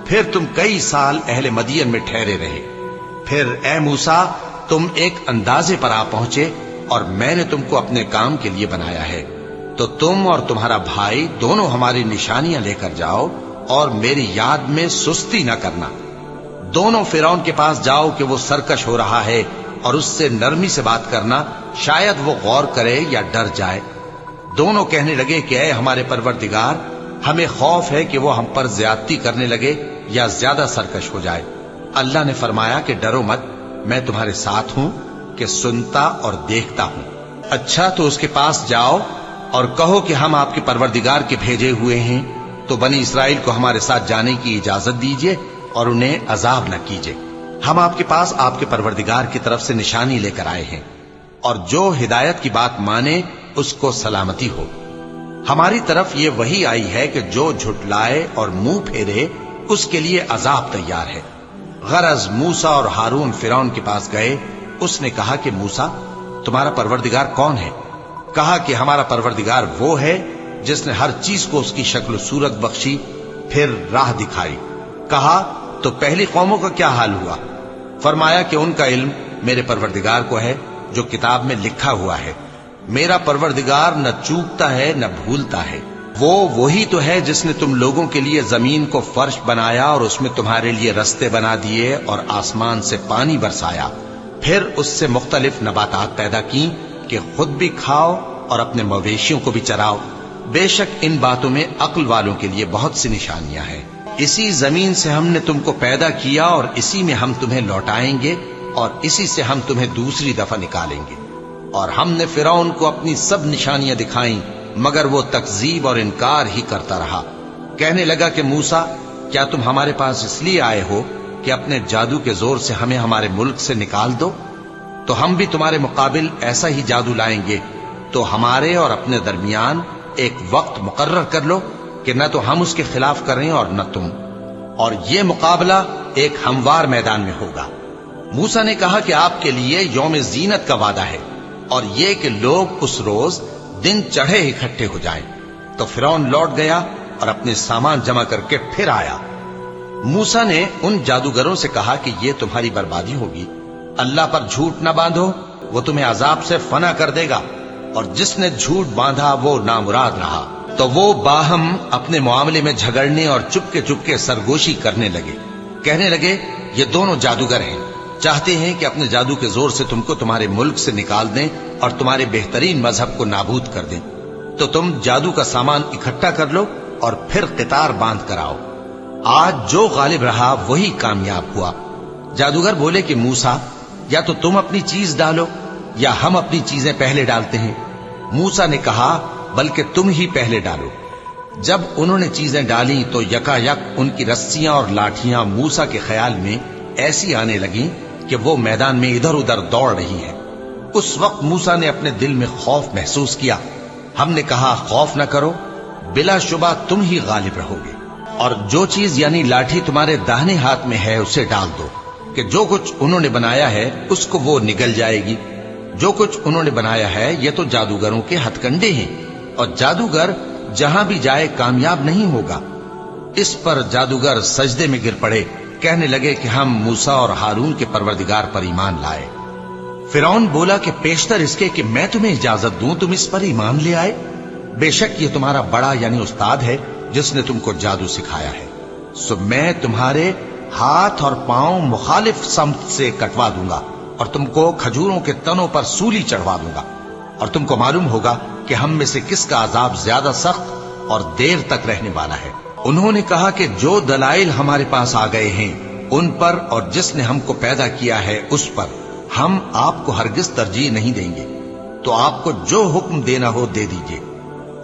[SPEAKER 2] پھر تم کئی سال اہل مدین میں ٹھہرے رہے۔ پھر اے موسیٰ، تم ایک اندازے پر آ پہنچے، اور میں نے تم کو اپنے کام کے لیے بنایا ہے، تو تم اور تمہارا بھائی دونوں ہماری نشانیاں لے کر جاؤ، اور میری یاد میں سستی نہ کرنا۔ دونوں فرعون کے پاس جاؤ کہ وہ سرکش ہو رہا ہے، اور اس سے نرمی سے بات کرنا، شاید وہ غور کرے یا ڈر جائے۔ دونوں کہنے لگے کہ اے ہمارے پروردگار، ہمیں خوف ہے کہ وہ ہم پر زیادتی کرنے لگے یا زیادہ سرکش ہو جائے۔ اللہ نے فرمایا کہ ڈرو مت، میں تمہارے ساتھ ہوں کہ سنتا اور دیکھتا ہوں۔ اچھا، تو اس کے پاس جاؤ اور کہو کہ ہم آپ کے پروردگار کے بھیجے ہوئے ہیں، تو بنی اسرائیل کو ہمارے ساتھ جانے کی اجازت دیجیے اور انہیں عذاب نہ کیجیے۔ ہم آپ کے پاس آپ کے پروردگار کی طرف سے نشانی لے کر آئے ہیں، اور جو ہدایت کی بات مانے اس کو سلامتی ہو۔ ہماری طرف یہ وحی آئی ہے کہ جو جھٹلائے اور منہ پھیرے اس کے لیے عذاب تیار ہے۔ غرض موسیٰ اور ہارون فرعون کے پاس گئے، اس نے کہا کہ موسیٰ، تمہارا پروردگار کون ہے؟ کہا کہ ہمارا پروردگار وہ ہے جس نے ہر چیز کو اس کی شکل و صورت بخشی، پھر راہ دکھائی۔ کہا تو پہلی قوموں کا کیا حال ہوا؟ فرمایا کہ ان کا علم میرے پروردگار کو ہے جو کتاب میں لکھا ہوا ہے۔ میرا پروردگار نہ چوکتا ہے نہ بھولتا ہے۔ وہ وہی تو ہے جس نے تم لوگوں کے لیے زمین کو فرش بنایا اور اس میں تمہارے لیے رستے بنا دیے اور آسمان سے پانی برسایا، پھر اس سے مختلف نباتات پیدا کی کہ خود بھی کھاؤ اور اپنے مویشیوں کو بھی چراؤ۔ بے شک ان باتوں میں عقل والوں کے لیے بہت سی نشانیاں ہیں۔ اسی زمین سے ہم نے تم کو پیدا کیا اور اسی میں ہم تمہیں لوٹائیں گے اور اسی سے ہم تمہیں دوسری دفعہ نکالیں گے۔ اور ہم نے فرعون کو اپنی سب نشانیاں دکھائیں مگر وہ تکذیب اور انکار ہی کرتا رہا۔ کہنے لگا کہ موسیٰ، کیا تم ہمارے پاس اس لیے آئے ہو کہ اپنے جادو کے زور سے ہمیں ہمارے ملک سے نکال دو؟ تو ہم بھی تمہارے مقابل ایسا ہی جادو لائیں گے، تو ہمارے اور اپنے درمیان ایک وقت مقرر کر لو کہ نہ تو ہم اس کے خلاف کریں اور نہ تم، اور یہ مقابلہ ایک ہموار میدان میں ہوگا۔ موسیٰ نے کہا کہ آپ کے لیے یوم زینت کا وعدہ ہے، اور یہ کہ لوگ اس روز دن چڑھے اکٹھے ہو جائیں۔ تو فرعون لوٹ گیا اور اپنے سامان جمع کر کے پھر آیا۔ موسیٰ نے ان جادوگروں سے کہا کہ یہ تمہاری بربادی ہوگی، اللہ پر جھوٹ نہ باندھو، وہ تمہیں عذاب سے فنا کر دے گا، اور جس نے جھوٹ باندھا وہ نامراد رہا۔ تو وہ باہم اپنے معاملے میں جھگڑنے اور چپ کے سرگوشی کرنے لگے، کہنے لگے یہ دونوں جادوگر ہیں، چاہتے ہیں کہ اپنے جادو کے زور سے تم کو تمہارے ملک سے نکال دیں اور تمہارے بہترین مذہب کو نابود کر دیں۔ تو تم جادو کا سامان اکٹھا کر لو اور پھر قطار باندھ کر آؤ، آج جو غالب رہا وہی کامیاب ہوا۔ جادوگر بولے کہ موسیٰ، یا تو تم اپنی چیز ڈالو یا ہم اپنی چیزیں پہلے ڈالتے ہیں۔ موسیٰ نے کہا بلکہ تم ہی پہلے ڈالو۔ جب انہوں نے چیزیں ڈالی تو یکا یک ان کی رسیاں اور لاٹھیاں موسیٰ کے خیال میں ایسی آنے لگیں کہ وہ میدان میں ادھر ادھر دوڑ رہی ہیں۔ اس وقت موسیٰ نے اپنے دل میں خوف محسوس کیا۔ ہم نے کہا خوف نہ کرو، بلا شبہ تم ہی غالب رہو گے، اور جو چیز یعنی لاٹھی تمہارے داہنے ہاتھ میں ہے اسے ڈال دو، کہ جو کچھ انہوں نے بنایا ہے اس کو وہ نگل جائے گی۔ جو کچھ انہوں نے بنایا ہے یہ تو جادوگروں کے ہتھ کنڈے ہیں، اور جادوگر جہاں بھی جائے کامیاب نہیں ہوگا۔ اس پر جادوگر سجدے میں گر پڑے، کہنے لگے کہ ہم موسیٰ اور ہارون کے پروردگار پر ایمان لائے۔ فرعون بولا کہ پیشتر اس کے کہ میں تمہیں اجازت دوں تم اس پر ایمان لے آئے، بے شک یہ تمہارا بڑا یعنی استاد ہے جس نے تم کو جادو سکھایا ہے، سو میں تمہارے ہاتھ اور پاؤں مخالف سمت سے کٹوا دوں گا، اور تم کو کھجوروں کے تنوں پر سولی چڑھوا دوں گا، اور تم کو معلوم ہوگا کہ ہم میں سے کس کا عذاب زیادہ سخت اور دیر تک رہنے والا ہے۔ انہوں نے کہا کہ جو دلائل ہمارے پاس آ گئے ہیں ان پر اور جس نے ہم کو پیدا کیا ہے اس پر ہم آپ کو ہرگز ترجیح نہیں دیں گے، تو آپ کو جو حکم دینا ہو دے دیجئے،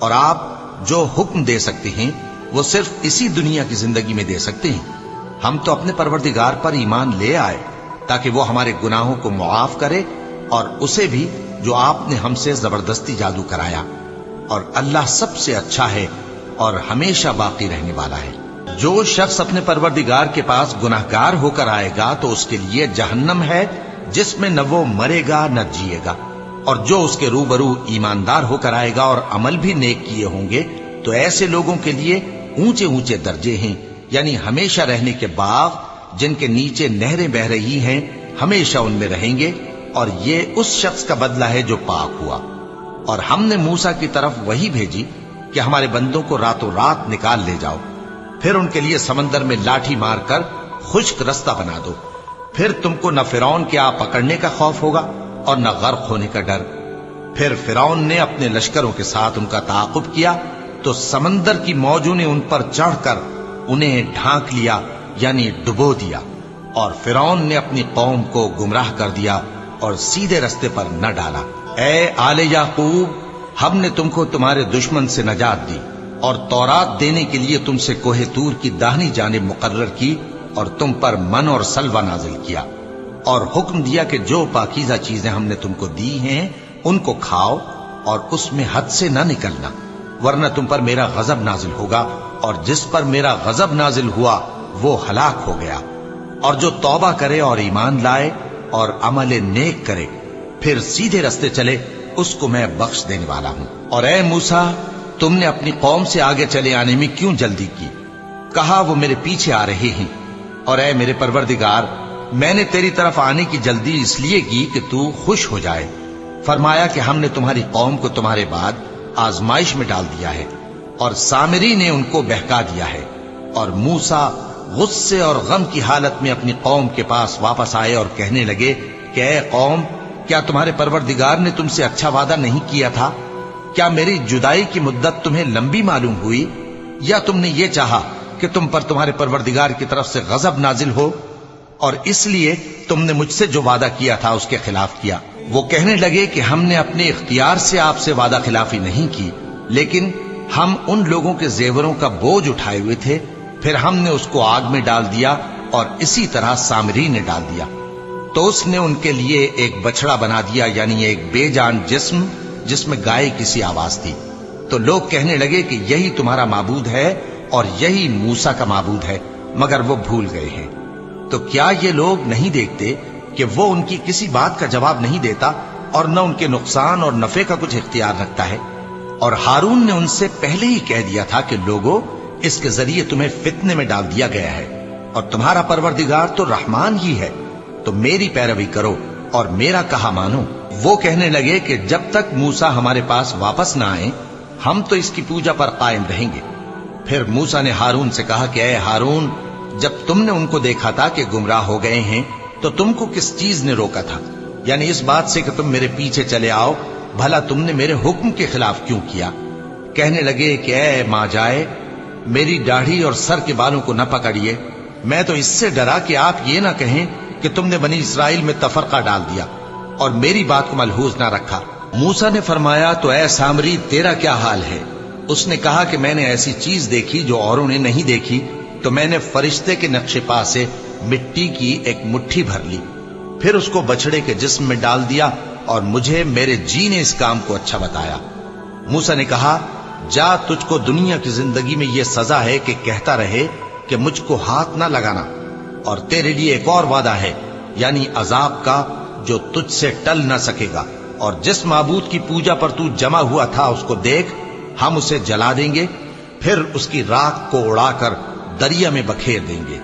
[SPEAKER 2] اور آپ جو حکم دے سکتے ہیں وہ صرف اسی دنیا کی زندگی میں دے سکتے ہیں۔ ہم تو اپنے پروردگار پر ایمان لے آئے تاکہ وہ ہمارے گناہوں کو معاف کرے، اور اسے بھی جو آپ نے ہم سے زبردستی جادو کرایا، اور اللہ سب سے اچھا ہے اور ہمیشہ باقی رہنے والا ہے۔ جو شخص اپنے پروردگار کے پاس گناہگار ہو کر آئے گا تو اس کے لیے جہنم ہے جس میں نہ وہ مرے گا نہ جیے گا، اور جو اس کے روبرو ایماندار ہو کر آئے گا اور عمل بھی نیک کیے ہوں گے تو ایسے لوگوں کے لیے اونچے اونچے درجے ہیں، یعنی ہمیشہ رہنے کے باغ جن کے نیچے نہریں بہ رہی ہیں، ہمیشہ ان میں رہیں گے، اور یہ اس شخص کا بدلہ ہے جو پاک ہوا۔ اور ہم نے موسیٰ کی طرف وہی بھیجی کہ ہمارے بندوں کو راتوں رات نکال لے جاؤ، پھر ان کے لیے سمندر میں لاٹھی مار کر خشک رستہ بنا دو، پھر تم کو نہ فرعون کے آ پکڑنے کا خوف ہوگا اور نہ غرق ہونے کا ڈر۔ پھر فرعون نے اپنے لشکروں کے ساتھ ان کا تعاقب کیا تو سمندر کی موجوں نے ان پر چڑھ کر انہیں ڈھانک لیا یعنی ڈبو دیا، اور فرعون نے اپنی قوم کو گمراہ کر دیا اور سیدھے رستے پر نہ ڈالا۔ اے آل یعقوب، ہم نے تم کو تمہارے دشمن سے نجات دی اور تورات دینے کے لیے تم سے کوہ طور کی داہنی جانب مقرر کی، اور تم پر من اور سلوہ نازل کیا، اور حکم دیا کہ جو پاکیزہ چیزیں ہم نے تم کو دی ہیں ان کو کھاؤ اور اس میں حد سے نہ نکلنا، ورنہ تم پر میرا غضب نازل ہوگا، اور جس پر میرا غضب نازل ہوا وہ ہلاک ہو گیا۔ اور جو توبہ کرے اور ایمان لائے اور عمل نیک کرے پھر سیدھے رستے چلے اس کو میں بخش دینے والا ہوں۔ اور اے موسیٰ، تم نے اپنی قوم سے آگے چلے آنے میں کیوں جلدی کی؟ کہا وہ میرے پیچھے آ رہے ہیں۔ اور اے میرے پروردگار، میں نے تیری طرف آنے کی جلدی اس لیے کی کہ تو خوش ہو جائے۔ فرمایا کہ ہم نے تمہاری قوم کو تمہارے بعد آزمائش میں ڈال دیا ہے، اور سامری نے ان کو بہکا دیا ہے۔ اور موسیٰ غصے اور غم کی حالت میں اپنی قوم کے پاس واپس آئے اور کہنے لگے کہ اے قوم، کیا تمہارے پروردگار نے تم سے اچھا وعدہ نہیں کیا تھا؟ کیا میری جدائی کی مدت تمہیں لمبی معلوم ہوئی، یا تم نے یہ چاہا کہ تم پر تمہارے پروردگار کی طرف سے غضب نازل ہو، اور اس لیے تم نے مجھ سے جو وعدہ کیا تھا اس کے خلاف کیا؟ وہ کہنے لگے کہ ہم نے اپنے اختیار سے آپ سے وعدہ خلافی نہیں کی، لیکن ہم ان لوگوں کے زیوروں کا بوجھ اٹھائے ہوئے تھے، پھر ہم نے اس کو آگ میں ڈال دیا، اور اسی طرح سامری نے ڈال دیا۔ تو اس نے ان کے لیے ایک بچڑا بنا دیا، یعنی ایک بے جان جسم جس میں گائے کسی آواز تھی۔ تو لوگ کہنے لگے کہ یہی تمہارا معبود ہے اور یہی موسیٰ کا معبود ہے، مگر وہ بھول گئے ہیں۔ تو کیا یہ لوگ نہیں دیکھتے کہ وہ ان کی کسی بات کا جواب نہیں دیتا اور نہ ان کے نقصان اور نفع کا کچھ اختیار رکھتا ہے؟ اور ہارون نے ان سے پہلے ہی کہہ دیا تھا کہ لوگوں، اس کے ذریعے تمہیں فتنے میں ڈال دیا گیا ہے، اور تمہارا پروردگار تو رحمان ہی ہے، تو میری پیروی کرو اور میرا کہا مانو۔ وہ کہنے لگے کہ جب تک موسیٰ ہمارے پاس واپس نہ آئے ہم تو اس کی پوجا پر قائم رہیں گے۔ پھر موسیٰ نے ہارون سے کہا کہ اے ہارون، جب تم نے ان کو دیکھا تھا کہ گمراہ ہو گئے ہیں تو تم کو کس چیز نے روکا تھا؟ یعنی اس بات سے کہ تم میرے پیچھے چلے آؤ، بھلا تم نے میرے حکم کے خلاف کیوں کیا؟ کہنے لگے کہ اے ماں جائے، میری داڑھی اور سر کے بالوں کو نہ پکڑیے، میں تو اس سے ڈرا کہ آپ یہ نہ کہیں کہ تم نے بنی اسرائیل میں تفرقہ ڈال دیا اور میری بات کو ملحوظ نہ رکھا۔ موسیٰ نے فرمایا تو اے سامری، تیرا کیا حال ہے؟ اس نے کہا کہ میں نے ایسی چیز دیکھی جو اوروں نے نہیں دیکھی، تو میں نے فرشتے کے نقش پا سے مٹی کی ایک مٹھی بھر لی، پھر اس کو بچڑے کے جسم میں ڈال دیا اور مجھے میرے جی نے اس کام کو اچھا بتایا۔ موسیٰ نے کہا جا، تجھ کو دنیا کی زندگی میں یہ سزا ہے کہ کہتا رہے کہ مجھ کو ہاتھ نہ لگانا، اور تیرے لیے ایک اور وعدہ ہے، یعنی عذاب کا جو تجھ سے ٹل نہ سکے گا، اور جس معبود کی پوجا پر تو جمع ہوا تھا اس کو دیکھ، ہم اسے جلا دیں گے، پھر اس کی راکھ کو اڑا کر دریا میں بکھیر دیں گے۔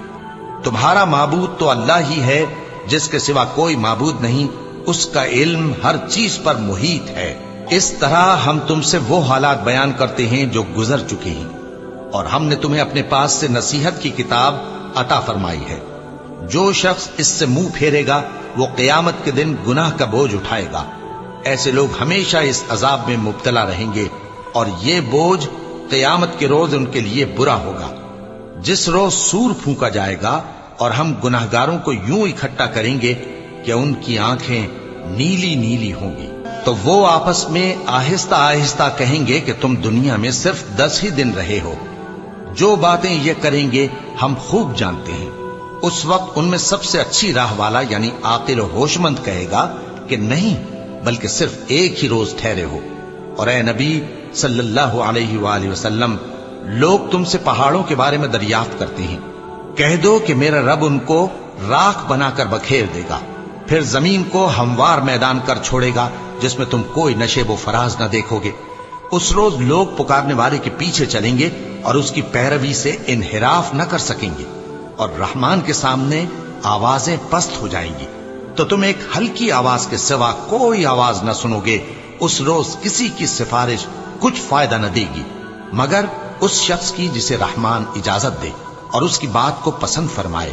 [SPEAKER 2] تمہارا معبود تو اللہ ہی ہے، جس کے سوا کوئی معبود نہیں، اس کا علم ہر چیز پر محیط ہے۔ اس طرح ہم تم سے وہ حالات بیان کرتے ہیں جو گزر چکے ہیں، اور ہم نے تمہیں اپنے پاس سے نصیحت کی کتاب عطا فرمائی ہے۔ جو شخص اس سے منہ پھیرے گا وہ قیامت کے دن گناہ کا بوجھ اٹھائے گا۔ ایسے لوگ ہمیشہ اس عذاب میں مبتلا رہیں گے، اور یہ بوجھ قیامت کے روز ان کے لیے برا ہوگا، جس روز سور پھونکا جائے گا، اور ہم گناہگاروں کو یوں اکٹھا کریں گے کہ ان کی آنکھیں نیلی نیلی ہوں گی۔ تو وہ آپس میں آہستہ آہستہ کہیں گے کہ تم دنیا میں صرف 10 ہی دن رہے ہو، جو باتیں یہ کریں گے ہم خوب جانتے ہیں۔ اس وقت ان میں سب سے اچھی راہ والا یعنی عاقل و ہوش مند کہے گا کہ نہیں، بلکہ صرف ایک ہی روز ٹھہرے ہو۔ اور اے نبی صلی اللہ علیہ وآلہ وسلم، لوگ تم سے پہاڑوں کے بارے میں دریافت کرتے ہیں، کہہ دو کہ میرا رب ان کو راکھ بنا کر بکھیر دے گا، پھر زمین کو ہموار میدان کر چھوڑے گا جس میں تم کوئی نشیب و فراز نہ دیکھو گے۔ اس روز لوگ پکارنے والے کے پیچھے چلیں گے اور اس کی پیروی سے انحراف نہ کر سکیں گے، اور رحمان کے سامنے آوازیں پست ہو جائیں گی، تو تم ایک ہلکی آواز کے سوا کوئی آواز نہ سنو گے۔ اس روز کسی کی سفارش کچھ فائدہ نہ دے گی مگر اس شخص کی جسے رحمان اجازت دے اور اس کی بات کو پسند فرمائے۔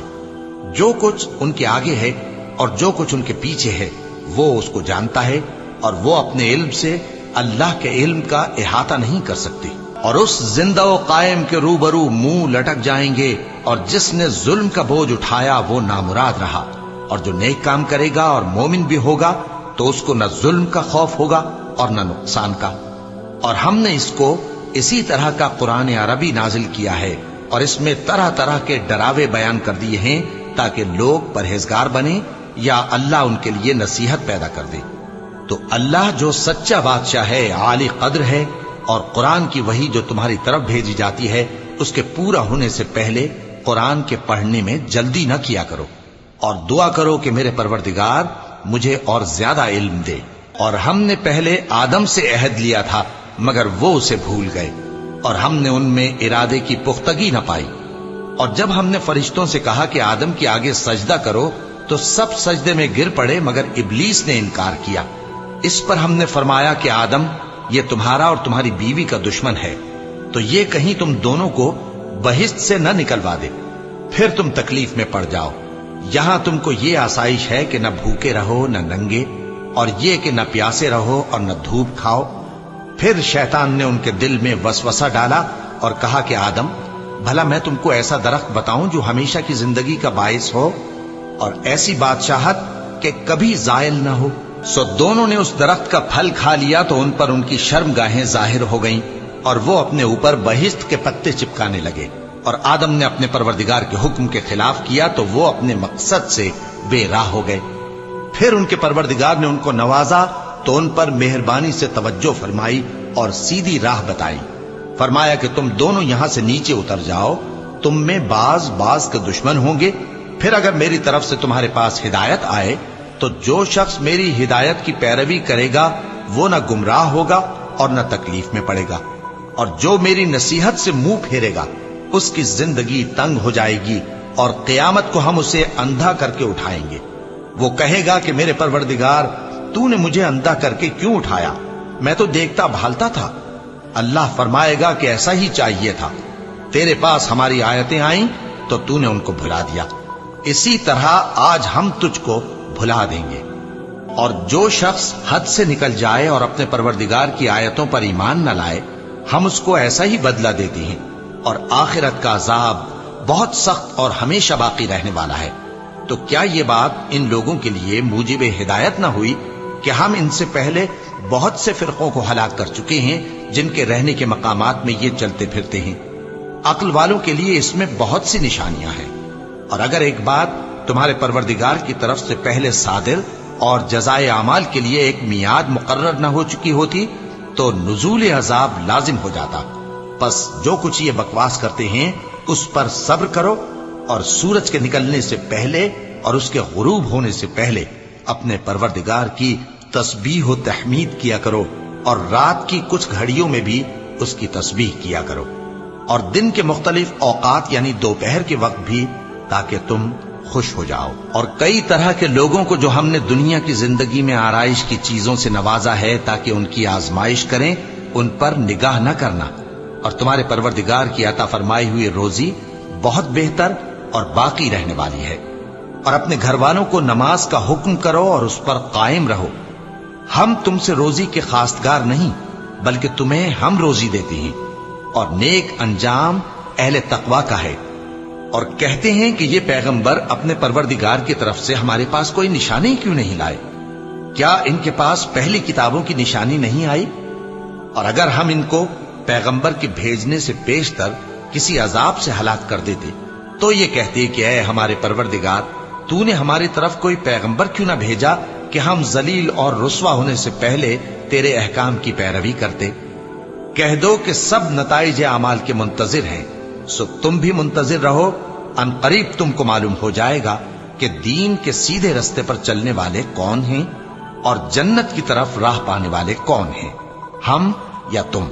[SPEAKER 2] جو کچھ ان کے آگے ہے اور جو کچھ ان کے پیچھے ہے وہ اس کو جانتا ہے، اور وہ اپنے علم سے اللہ کے علم کا احاطہ نہیں کر سکتے۔ اور اس زندہ و قائم کے روبرو منہ لٹک جائیں گے، اور جس نے ظلم کا بوجھ اٹھایا وہ نامراد رہا، اور جو نیک کام کرے گا اور مومن بھی ہوگا تو اس کو نہ ظلم کا خوف ہوگا اور نہ نقصان کا۔ اور ہم نے اس کو اسی طرح کا قرآن عربی نازل کیا ہے، اور اس میں طرح طرح کے ڈراوے بیان کر دیے ہیں تاکہ لوگ پرہیزگار بنیں یا اللہ ان کے لیے نصیحت پیدا کر دے۔ تو اللہ جو سچا بادشاہ ہے، عالی قدر ہے، اور قرآن کی وحی جو تمہاری طرف بھیجی جاتی ہے اس کے پورا ہونے سے پہلے قرآن کے پڑھنے میں جلدی نہ کیا کرو، اور دعا کرو کہ میرے پروردگار مجھے اور زیادہ علم دے۔ اور ہم نے پہلے آدم سے عہد لیا تھا مگر وہ اسے بھول گئے، اور ہم نے ان میں ارادے کی پختگی نہ پائی۔ اور جب ہم نے فرشتوں سے کہا کہ آدم کے آگے سجدہ کرو تو سب سجدے میں گر پڑے مگر ابلیس نے انکار کیا۔ اس پر ہم نے فرمایا کہ آدم، یہ تمہارا اور تمہاری بیوی کا دشمن ہے، تو یہ کہیں تم دونوں کو بہشت سے نہ نکلوا دے، پھر تم تکلیف میں پڑ جاؤ۔ یہاں تم کو یہ آسائش ہے کہ نہ بھوکے رہو نہ ننگے، اور یہ کہ نہ پیاسے رہو اور نہ دھوپ کھاؤ۔ پھر شیطان نے ان کے دل میں وسوسہ ڈالا اور کہا کہ آدم، بھلا میں تم کو ایسا درخت بتاؤں جو ہمیشہ کی زندگی کا باعث ہو، اور ایسی بادشاہت کہ کبھی زائل نہ ہو؟ سو دونوں نے اس درخت کا پھل کھا لیا تو ان پر ان کی شرم گاہیں ظاہر ہو گئیں، اور وہ اپنے اوپر بہشت کے پتے چپکانے لگے۔ اور آدم نے اپنے پروردگار کے حکم کے خلاف کیا تو وہ اپنے مقصد سے بے راہ ہو گئے۔ پھر ان کے پروردگار نے ان کو نوازا تو ان پر مہربانی سے توجہ فرمائی اور سیدھی راہ بتائی. فرمایا کہ تم دونوں یہاں سے نیچے اتر جاؤ، تم میں بعض کے دشمن ہوں گے. پھر اگر میری طرف سے تمہارے پاس ہدایت آئے تو جو شخص میری ہدایت کی پیروی کرے گا وہ نہ گمراہ ہوگا اور نہ تکلیف میں پڑے گا، اور جو میری نصیحت سے منہ پھیرے گا اس کی زندگی تنگ ہو جائے گی اور قیامت کو ہم اسے اندھا کر کے اٹھائیں گے. وہ کہے گا کہ میرے پروردگار تو نے مجھے اندھا کر کے کیوں اٹھایا، میں تو دیکھتا بھالتا تھا. اللہ فرمائے گا کہ ایسا ہی چاہیے تھا، تیرے پاس ہماری آیتیں آئیں تو تو نے ان کو بھلا دیا، اسی طرح آج ہم تجھ کو بھلا دیں گے. اور جو شخص حد سے نکل جائے اور اپنے پروردگار کی آیتوں پر ایمان نہ لائے ہم اس کو ایسا ہی بدلہ دیتے ہیں، اور آخرت کا عذاب بہت سخت اور ہمیشہ باقی رہنے والا ہے. تو کیا یہ بات ان لوگوں کے لیے موجب ہدایت نہ ہوئی کہ ہم ان سے پہلے بہت سے فرقوں کو ہلاک کر چکے ہیں جن کے رہنے کے مقامات میں یہ چلتے پھرتے ہیں. عقل والوں کے لیے اس میں بہت سی نشانیاں ہیں. اور اگر ایک بات تمہارے پروردگار کی طرف سے پہلے صادر اور جزائے اعمال کے لیے ایک میعاد مقرر نہ ہو چکی ہوتی تو نزول عذاب لازم ہو جاتا. پس جو کچھ یہ بکواس کرتے ہیں اس پر صبر کرو، اور سورج کے نکلنے سے پہلے اور اس کے غروب ہونے سے پہلے اپنے پروردگار کی تسبیح و تحمید کیا کرو، اور رات کی کچھ گھڑیوں میں بھی اس کی تسبیح کیا کرو، اور دن کے مختلف اوقات یعنی دوپہر کے وقت بھی، تاکہ تم خوش ہو جاؤ. اور کئی طرح کے لوگوں کو جو ہم نے دنیا کی زندگی میں آرائش کی چیزوں سے نوازا ہے تاکہ ان کی آزمائش کریں، ان پر نگاہ نہ کرنا. اور تمہارے پروردگار کی عطا فرمائی ہوئی روزی بہت بہتر اور باقی رہنے والی ہے. اور اپنے گھر والوں کو نماز کا حکم کرو اور اس پر قائم رہو. ہم تم سے روزی کے خواستگار نہیں بلکہ تمہیں ہم روزی دیتے ہیں، اور نیک انجام اہل تقوی کا ہے. اور کہتے ہیں کہ یہ پیغمبر اپنے پروردگار کی طرف سے ہمارے پاس کوئی نشانی کیوں نہیں لائے؟ کیا ان کے پاس پہلی کتابوں کی نشانی نہیں آئی؟ اور اگر ہم ان کو پیغمبر کے بھیجنے سے پیشتر کسی عذاب سے ہلاک کر دیتے تو یہ کہتے کہ اے ہمارے پروردگار تو نے ہماری طرف کوئی پیغمبر کیوں نہ بھیجا کہ ہم ذلیل اور رسوا ہونے سے پہلے تیرے احکام کی پیروی کرتے. کہہ دو کہ سب نتائج اعمال کے منتظر ہیں، سو تم بھی منتظر رہو. ان قریب تم کو معلوم ہو جائے گا کہ دین کے سیدھے رستے پر چلنے والے کون ہیں اور جنت کی طرف راہ پانے والے کون ہیں، ہم یا تم.